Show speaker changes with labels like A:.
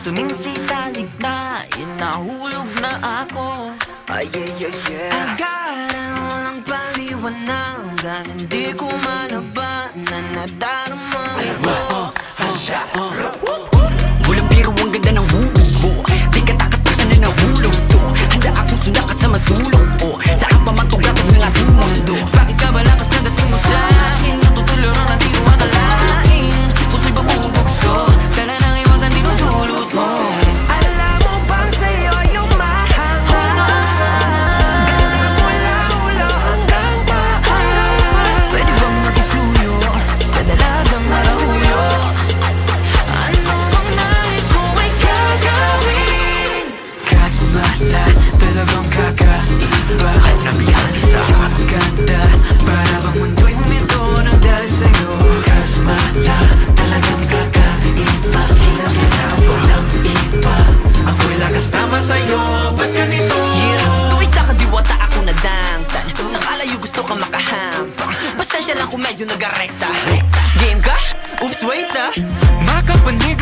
A: Tumingsi sa ligna, inahulog na ako. Agaran, walang paliwanagan, hindi ko malaban na nadarama ko.
B: Walang biro, ang ganda ng hubog mo. Di ka takat-takat na nahulog to. Handa akong sunda ka sa masulog ko. Saan pa man to gatong ng ating mundo?
A: Bakit ka ba lakas na dating mo sa'kin? Natutulog ang di ko akalain. Puso'y ba bubugso? Dala ng iwag ang dinudulot mo. Alam mo bang sa'yo yung mahanga? Ganda mula ulo hanggang paa. Pwede bang makisuyo sa dalagang marahuyo? Ano bang nais mo ay gagawin? Kaso bala, talagang kakaiba.
B: At nabiyali sa
A: Ganda, para bang mundo'y huminto ng dahil sa'yo. Kaso bala, talagang kakaiba. Kinakilabo ng iba. Ako'y lakas tama sa'yo, ba't ganito?
B: yeah, tuwing sa kadiwata ako nadangtan. Sa kalayo gusto ka makahampa. Pasensya lang kung medyo nagarekta. Game ka? Oops, wait ah.
A: Makapanig